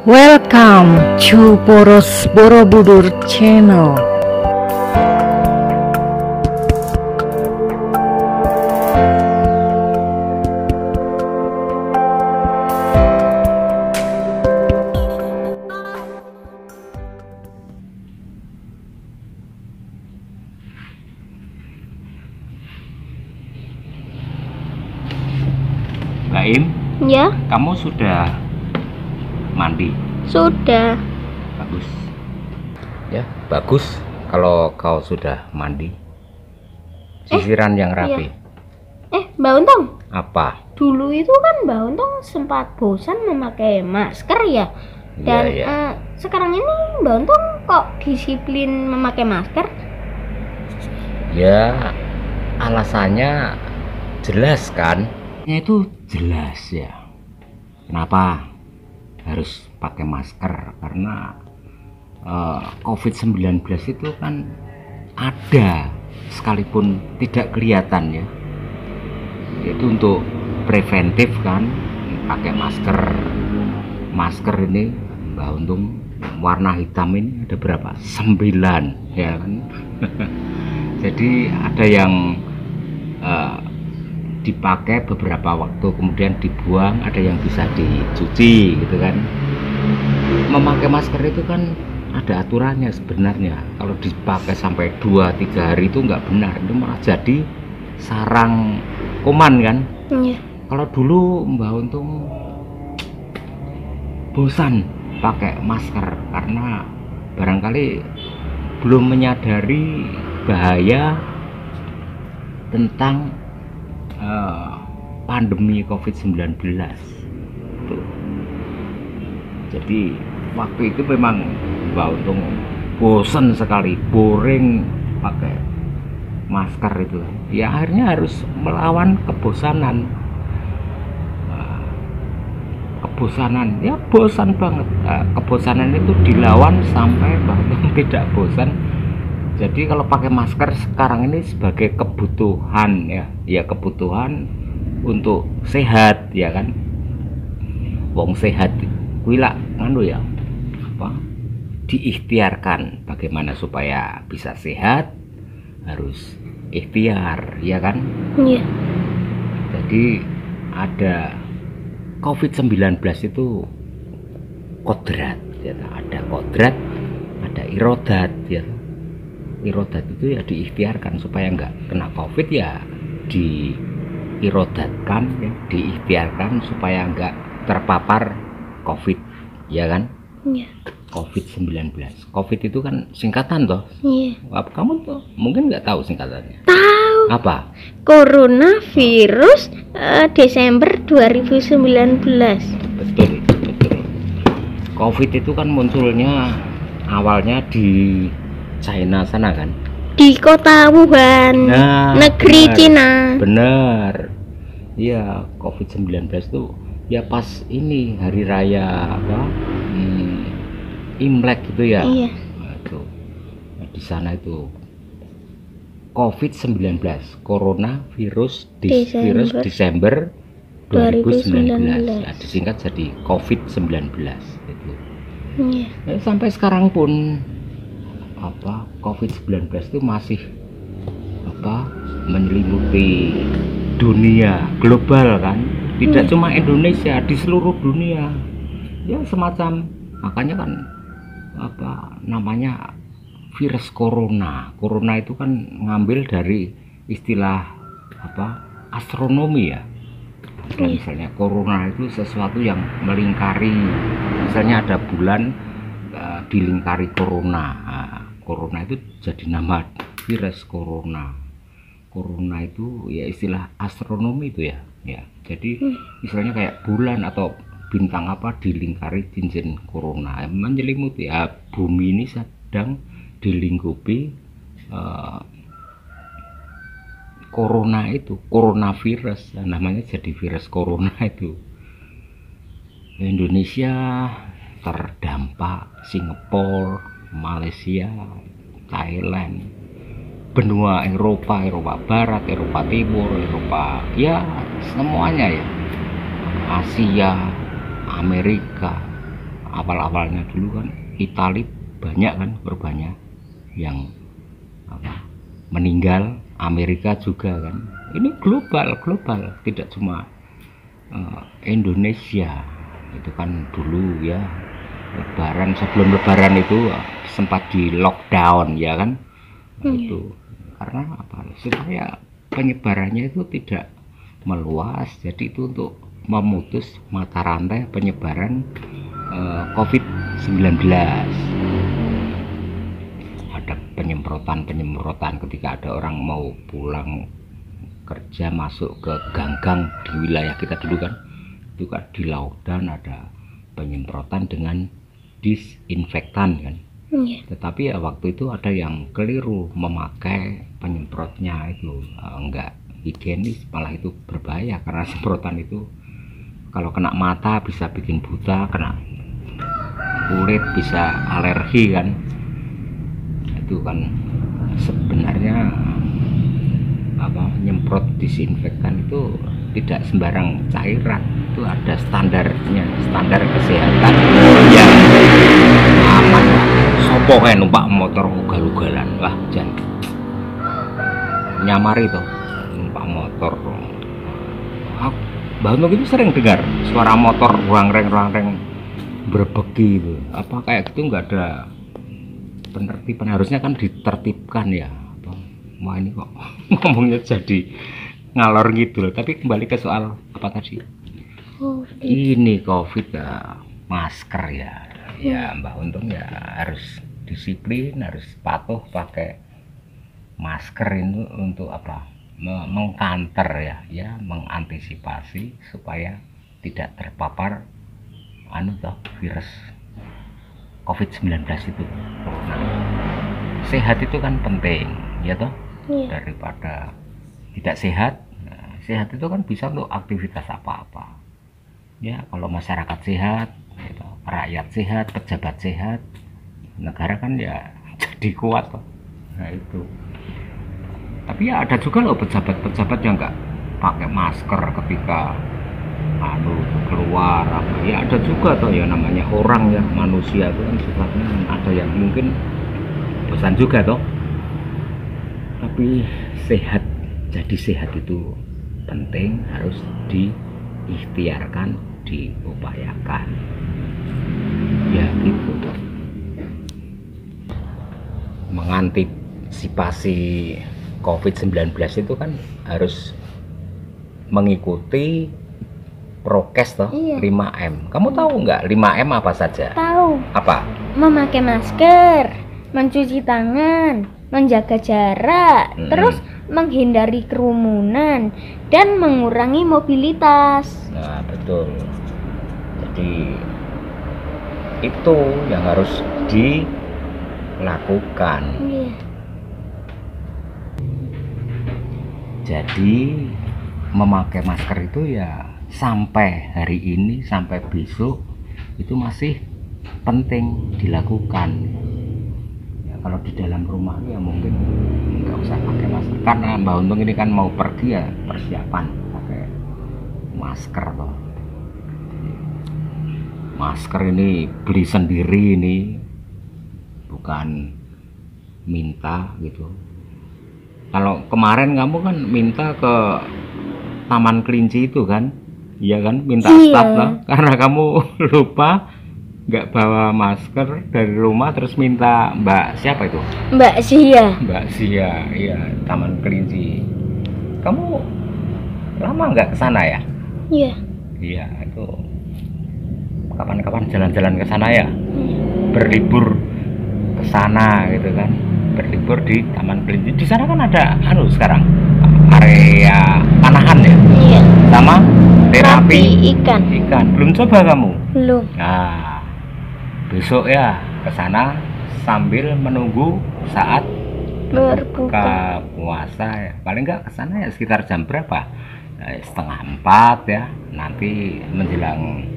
Welcome to Poros Borobudur Channel. Mbak Im, Ya, kamu sudah mandi? sudah. Bagus. Ya, bagus kalau kau sudah mandi. Sisiran yang rapi. Mbak Untung, Apa? dulu itu kan Mbak Untung sempat bosan memakai masker ya. Dan Iya. sekarang ini Mbak Untung kok disiplin memakai masker? Ya, alasannya jelas kan? Ya itu jelas ya. Kenapa harus pakai masker? Karena COVID-19 itu kan ada sekalipun tidak kelihatan ya. Itu untuk preventif kan, pakai masker. Masker ini Mbak Untung warna hitam ini ada berapa? 9 ya kan. Jadi ada yang dipakai beberapa waktu kemudian dibuang, ada yang bisa dicuci gitu kan. Memakai masker itu kan ada aturannya sebenarnya. Kalau dipakai sampai 2-3 hari itu nggak benar, itu malah jadi sarang kuman kan. Iya. Kalau dulu Mbak Untung bosan pakai masker karena barangkali belum menyadari bahaya tentang pandemi COVID-19 tuh. Jadi waktu itu memang Mbak Untung bosan sekali, boring pakai masker itu. Ya akhirnya harus melawan kebosanan. Kebosanan, ya bosan banget. Kebosanan itu dilawan sampai Mbak Untung tidak bosan. Jadi kalau pakai masker sekarang ini sebagai kebutuhan ya kebutuhan untuk sehat ya kan. Wong sehat kuwi lak nganu ya apa diikhtiarkan bagaimana supaya bisa sehat harus ikhtiar ya kan. Iya. Jadi ada COVID-19 itu kodrat ya, ada kodrat, ada irodat ya. Irodat itu ya diikhtiarkan supaya nggak kena COVID ya diirodatkan ya, diikhtiarkan supaya nggak terpapar COVID ya kan. Iya. COVID-19, COVID itu kan singkatan toh. Iya. Apa kamu tuh mungkin nggak tahu singkatannya? Tahu. Apa? Coronavirus Desember 2019. Betul. COVID itu kan munculnya awalnya di China sana kan. Di kota Wuhan, negeri bener, Cina. Bener. Iya, COVID-19 tuh ya pas ini hari raya apa? Imlek gitu ya. Iya. Nah, itu. Nah, di sana itu COVID-19, coronavirus virus Desember 2019. Nah, disingkat jadi COVID-19 itu. Iya. Sampai sekarang pun apa COVID-19 itu masih apa menyelimuti dunia global kan, tidak cuma Indonesia, di seluruh dunia ya semacam. Makanya kan apa namanya virus corona itu kan ngambil dari istilah apa astronomi ya. Dan misalnya corona itu sesuatu yang melingkari, misalnya ada bulan dilingkari corona. Corona itu jadi nama virus corona. Corona itu ya istilah astronomi itu ya. Jadi misalnya kayak bulan atau bintang apa dilingkari cincin corona, menyelimuti bumi ini sedang dilingkupi corona itu, coronavirus, namanya jadi virus corona itu. Indonesia terdampak, Singapura, Malaysia, Thailand, benua Eropa Barat, Eropa Timur, Eropa ya semuanya ya, Asia, Amerika, awal-awalnya dulu kan Itali banyak kan korbannya yang apa, meninggal, Amerika juga kan. Ini global, tidak cuma Indonesia. Itu kan dulu ya, lebaran, sebelum lebaran itu sempat di lockdown ya kan. Itu karena apa, supaya penyebarannya itu tidak meluas, jadi itu untuk memutus mata rantai penyebaran COVID-19. Ada penyemprotan ketika ada orang mau pulang kerja masuk ke gang-gang di wilayah kita dulu kan, itu kan di lockdown, ada penyemprotan dengan disinfektan kan. Tetapi ya waktu itu ada yang keliru memakai penyemprotnya itu enggak higienis, malah itu berbahaya karena semprotan itu kalau kena mata bisa bikin buta, kena kulit bisa alergi kan. Itu kan sebenarnya apa, nyemprot disinfektan itu tidak sembarang cairan, itu ada standarnya, standar kesehatan yang aman. Sopo kayak numpak motor ugal-ugalan, wah jangan nyamari tuh numpak motor. Bahkan itu sering dengar suara motor ruang-reng berbeki itu, apa kayak gitu, nggak ada penertiban. Harusnya kan ditertibkan ya. Wah ini kok ngomongnya jadi ngalor gitu loh. Tapi kembali ke soal apa tadi? Ini COVID ya, masker ya. Ya Mbak Untung ya harus disiplin, harus patuh pakai masker itu untuk apa? Mengkanter ya, mengantisipasi supaya tidak terpapar virus COVID-19 itu. Nah, sehat itu kan penting ya toh, daripada tidak sehat. Nah, sehat itu kan bisa untuk aktivitas apa-apa ya. Kalau masyarakat sehat gitu, rakyat sehat, pejabat sehat, negara kan ya jadi kuat toh. Nah itu. Tapi ya ada juga loh pejabat-pejabat yang nggak pakai masker ketika keluar apa. Ya ada juga toh ya, namanya orang ya, manusia itu kan sifatnya ada yang mungkin bosan juga toh. Tapi sehat, jadi sehat itu penting, harus diikhtiarkan, diupayakan ya gitu toh. Mengantisipasi COVID-19 itu kan harus mengikuti prokes toh, 5M. Kamu tahu nggak 5M apa saja? Tahu. Apa? Memakai masker, mencuci tangan, menjaga jarak, terus menghindari kerumunan dan mengurangi mobilitas. Nah, betul. Jadi itu yang harus dilakukan. Jadi memakai masker itu ya sampai hari ini, sampai besok itu masih penting dilakukan ya. Kalau di dalam rumah ya mungkin nggak usah pakai masker, karena Mbak Untung ini kan mau pergi ya, persiapan pakai masker toh. Masker ini beli sendiri, ini bukan minta gitu. Kalau kemarin kamu kan minta ke Taman Kelinci itu kan, iya kan, minta staf lah, karena kamu lupa nggak bawa masker dari rumah, terus minta Mbak siapa itu? Mbak Sia. Mbak Sia, iya, Taman Kelinci. Kamu lama nggak ke sana ya? Iya. Iya, itu kapan-kapan jalan-jalan ke sana ya, berlibur ke sana gitu kan, berlibur di Taman Kelinci. Di sana kan ada sekarang area panahan ya, sama terapi ikan. Belum coba kamu? Belum. Nah, besok ya ke sana sambil menunggu saat berbuka puasa ya. Paling nggak ke sana ya sekitar jam berapa? 3:30 ya. Nanti menjelang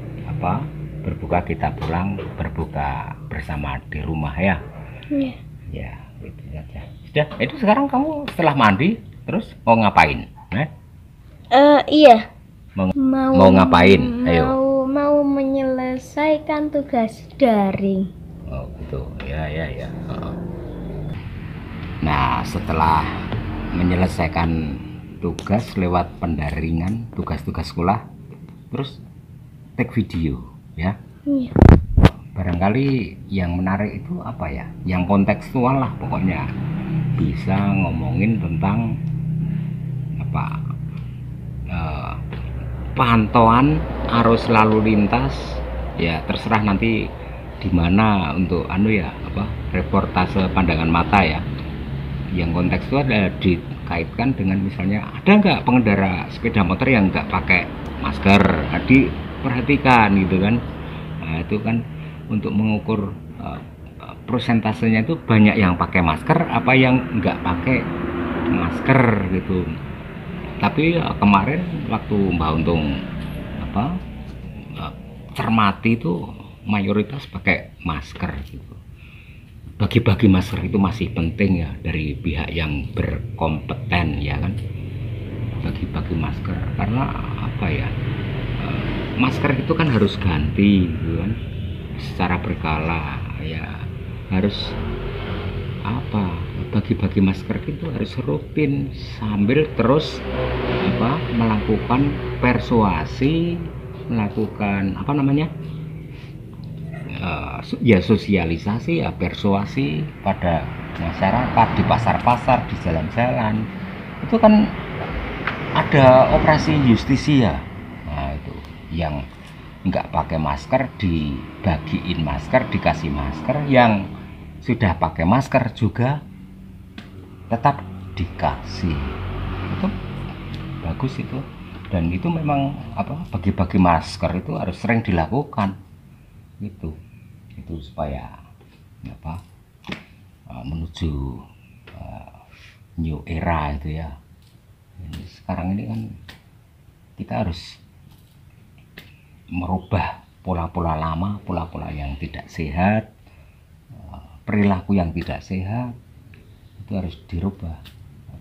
berbuka kita pulang berbuka bersama di rumah ya. Iya. Ya, itu saja. Sudah, itu sekarang kamu setelah mandi terus mau ngapain? Iya. Mau ngapain? Ayo. Mau menyelesaikan tugas daring. Oh gitu, ya. Nah, setelah menyelesaikan tugas lewat pendaringan, tugas-tugas sekolah, terus take video, ya. Iya. Barangkali yang menarik itu apa ya? Yang kontekstual lah pokoknya. Bisa ngomongin tentang apa? Pantauan arus lalu lintas, ya terserah nanti di mana untuk reportase pandangan mata ya. Yang kontekstual ada dikaitkan dengan misalnya ada nggak pengendara sepeda motor yang nggak pakai masker, diperhatikan gitu kan. Nah itu kan untuk mengukur persentasenya itu banyak yang pakai masker apa yang nggak pakai masker gitu. Tapi kemarin waktu Mbak Untung cermati itu mayoritas pakai masker gitu. Bagi-bagi masker itu masih penting ya dari pihak yang berkompeten ya kan, bagi-bagi masker karena apa ya, masker itu kan harus ganti gitu kan secara berkala ya, harus bagi-bagi masker itu harus rutin sambil terus melakukan persuasi, melakukan sosialisasi ya, persuasi pada masyarakat di pasar-pasar, di jalan-jalan. Itu kan ada operasi justisia. Nah itu yang nggak pakai masker dibagiin masker, dikasih masker, yang sudah pakai masker juga tetap dikasih. Itu bagus itu, dan itu memang bagi-bagi masker itu harus sering dilakukan itu supaya menuju new era itu ya. Sekarang ini kan kita harus merubah pola-pola lama, pola-pola yang tidak sehat, perilaku yang tidak sehat itu harus dirubah.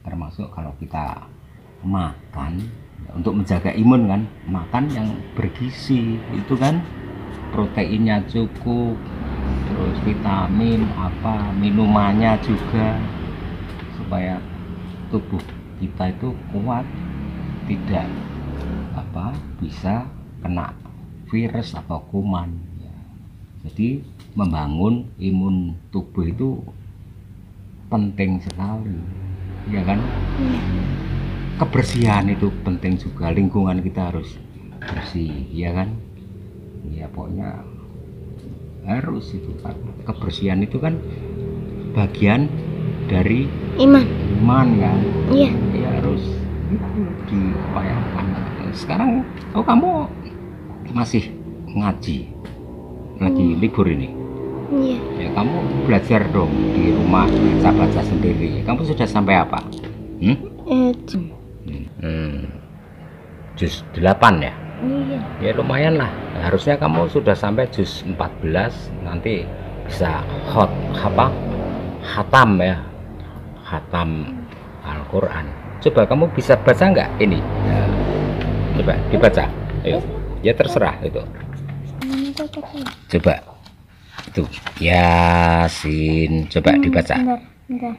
Termasuk kalau kita makan untuk menjaga imun kan, makan yang bergizi itu kan, proteinnya cukup, terus vitamin minumannya juga, supaya tubuh kita itu kuat, tidak bisa kena virus atau kuman ya. Jadi membangun imun tubuh itu penting sekali ya kan. Kebersihan itu penting juga, lingkungan kita harus bersih ya kan ya, pokoknya harus itu kan. Kebersihan itu kan bagian dari iman kan. Iya. Ya harus diupayakan. Sekarang kamu masih ngaji, lagi libur ini. Iya. Ya kamu belajar dong di rumah, baca sendiri. Kamu sudah sampai apa? Juz 8 ya? Iya. Ya lumayan lah. Harusnya kamu sudah sampai juz 14, nanti bisa khatam ya. Khatam Al-Quran. Coba kamu bisa baca nggak ini? Ya, coba dibaca. Ayo. Ya terserah itu. Coba. Itu Yasin. Coba dibaca. Bentar.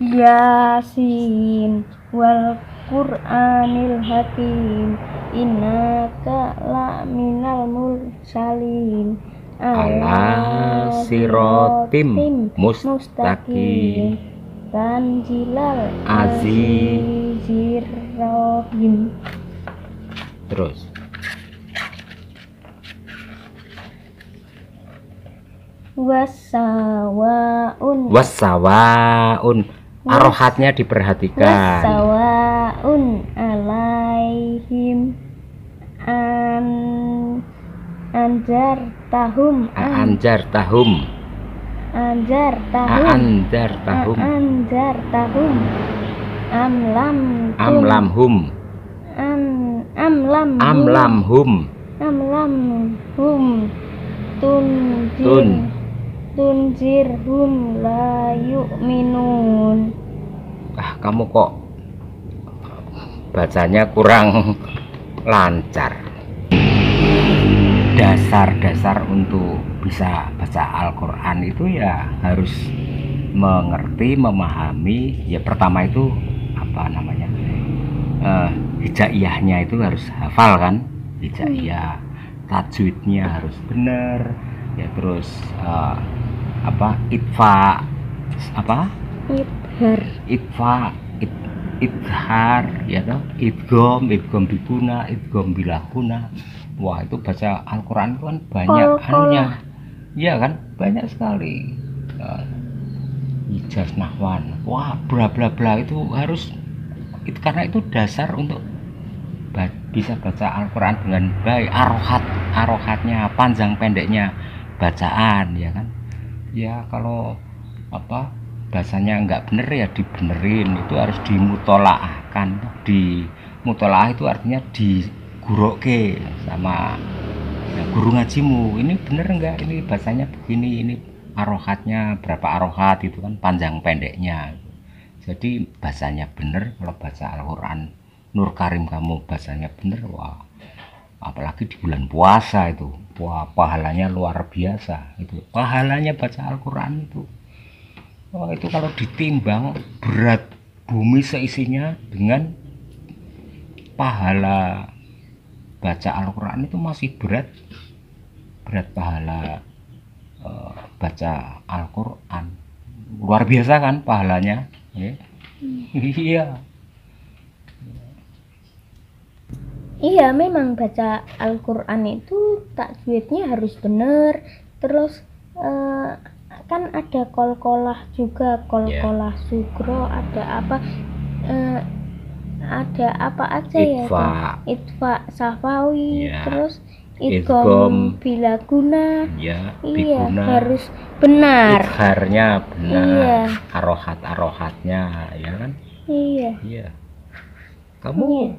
Yasin wal Qur'anil Hakim innaka laminal mursalin ala sirotim mustaqim tanzilal azizir rahim. Terus wasawaun arohatnya diperhatikan. Wasawaun alaihim anjar tahum amlamhum tunzirhum la yu'minun. Kamu kok bacanya kurang lancar. dasar-dasar untuk bisa baca Al-Quran itu ya harus mengerti, memahami. Ya pertama itu apa namanya, hijaiyahnya itu harus hafal kan, hijaiyah, tajwidnya harus benar ya. Terus apa, itfa, apa, Idhar. itfa, idhar ya toh, idgom bikuna, idgom bilakuna. Wah itu baca Al-Quran itu kan banyak anunya ya kan, banyak sekali. Ijaz nahwan, wah bla bla bla, itu harus itu, karena itu dasar untuk bisa baca Al-Quran dengan baik. Arohatnya, panjang pendeknya bacaan ya kan. Ya kalau apa bahasanya nggak bener ya dibenerin, itu harus dimutolaahkan. Dimutolaah itu artinya diguroke sama ya, guru ngajimu, ini bener nggak, ini bahasanya begini, ini arohatnya berapa arohat, itu kan panjang pendeknya. Jadi bahasanya bener. Kalau baca Al-Quran Nur Karim kamu bahasanya bener, wah apalagi di bulan puasa itu, wah pahalanya luar biasa. Itu pahalanya baca Al-Quran itu, wah itu kalau ditimbang berat bumi seisinya dengan pahala baca Al-Quran itu masih berat pahala baca Al-Quran. Luar biasa kan pahalanya ya. Iya. Iya, memang baca Al-Quran itu tajwidnya harus benar. Terus kan ada kol-kolah juga, kol-kolah sugro, ada apa aja ya, itfa safawi, terus idgham bilaguna. Ya, iya, biguna. harus benar. Idharnya benar. Iya. Arohatnya ya kan. Iya. Kamu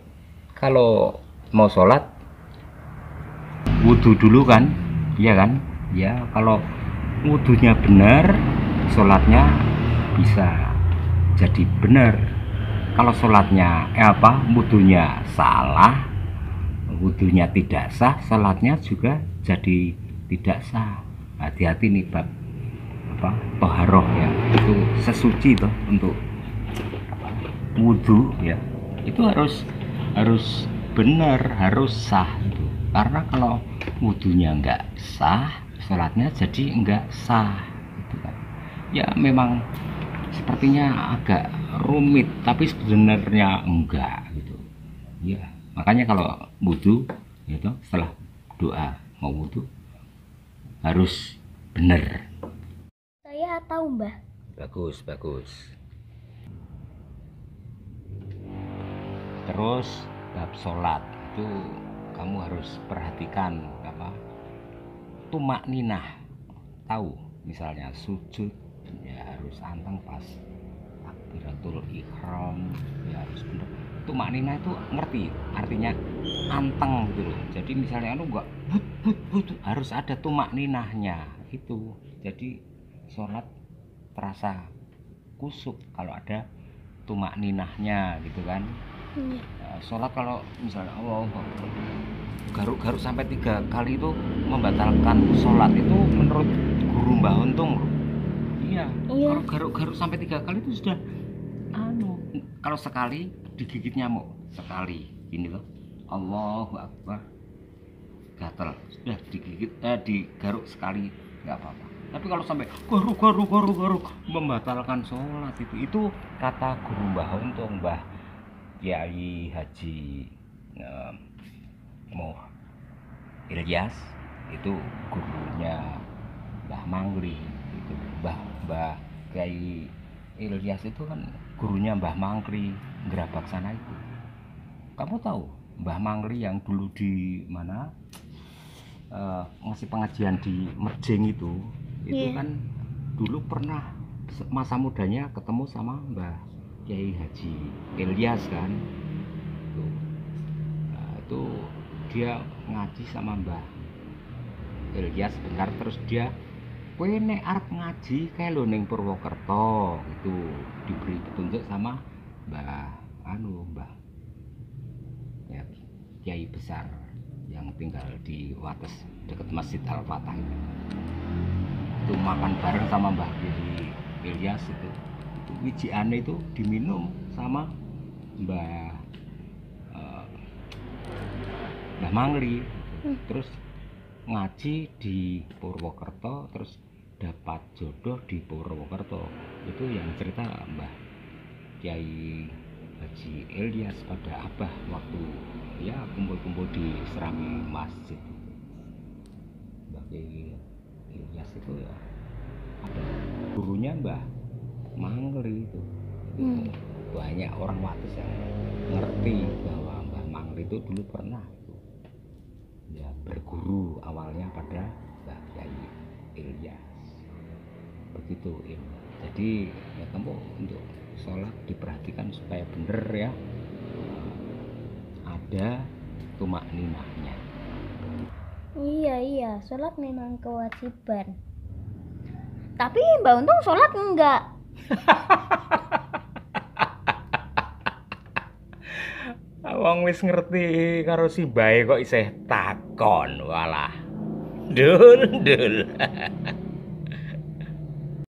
kalau mau sholat wudhu dulu kan, iya kan? Ya kalau wudhunya benar, sholatnya bisa jadi benar. Kalau sholatnya wudhunya salah, wudhunya tidak sah, sholatnya juga jadi tidak sah. Hati-hati nih bab toharoh ya, itu sesuci toh untuk wudhu ya, itu harus benar, harus sah itu. Karena kalau wudhunya enggak sah, sholatnya jadi enggak sah gitu kan. Ya memang sepertinya agak rumit, tapi sebenarnya enggak gitu ya. Makanya kalau wudhu gitu, setelah doa mau wudhu harus benar. Saya tahu, Mbah. Bagus. Terus bab sholat itu kamu harus perhatikan apa, tumak ninah. Tahu misalnya sujud ya harus anteng pas takbiratul ihram ya harus benar. Tumak ninah itu ngerti artinya anteng gitu loh. Jadi misalnya enggak but, harus ada tumak ninahnya itu. Jadi sholat terasa kusuk kalau ada tumak ninahnya gitu kan. Sholat kalau misalnya garuk-garuk sampai 3 kali itu membatalkan sholat, itu menurut guru Mbah Untung loh. Iya. Kalau garuk-garuk sampai 3 kali itu sudah kalau sekali digigit nyamuk sekali gini loh, Allahu Akbar, gatal, sudah digigit digaruk sekali nggak apa-apa. Tapi kalau sampai garuk membatalkan sholat, itu kata guru Mbah Untung, Mbah Kiai Haji Moh Ilyas, itu gurunya Mbah Mangli. Itu Mbah Kiai Ilyas itu kan gurunya Mbah Mangli Gerabak sana itu. Kamu tahu Mbah Mangli yang dulu di mana ngasih pengajian di Merjing itu kan dulu pernah masa mudanya ketemu sama Mbah Kiai Haji Ilyas kan. Itu dia ngaji sama Mbah Ilyas sebentar, terus dia kowe nek arep ngaji kae lho ning Purwokerto, itu diberi petunjuk sama Mbah ya, Kiai besar yang tinggal di Wates dekat Masjid Al-Fatah itu makan bareng sama Mbah Ilyas itu wijiane itu diminum sama Mbah Mbah Mangli. Terus ngaji di Purwokerto, terus dapat jodoh di Purwokerto. Itu yang cerita Mbah Kiai Haji Ilyas pada Abah waktu ya kumpul-kumpul di Serami Masjid. Mbah Kiai Ilyas itu ya ada gurunya Mbah Mangli itu. Banyak orang Wates yang ngerti bahwa Mbah Mangli itu dulu pernah ya berguru awalnya pada Mbah Kiai Ilyas. Begitu ya. Jadi ya kamu untuk sholat diperhatikan supaya bener ya, ada tumak ninahnya. Iya, sholat memang kewajiban. Tapi Mbak Untung sholat enggak? Wong wis ngerti karo si bae kok isih takon walah. Dul.